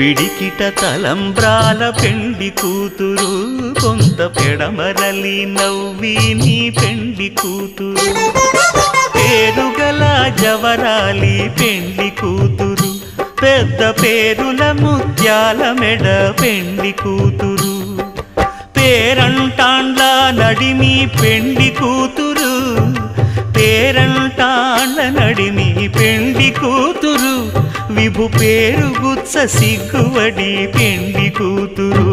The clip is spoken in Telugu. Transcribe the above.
పిడికిట తలంబ్రాల పెండి కూతురు కొంత పెడమరలి నవ్వి నీ పెండి కూతురు పేరుగల జవరాలి పెండి కూతురు పెద్ద పేరుల ముత్యాల మెడ పెండి కూతురు పేరంటాండ్ల నడిమి పెండి కూతురు పేరంటాండ్ల నడిమి పెండి కూతురు విభు పేరు గుత్స సిగ్గువడి పెండి కూతురు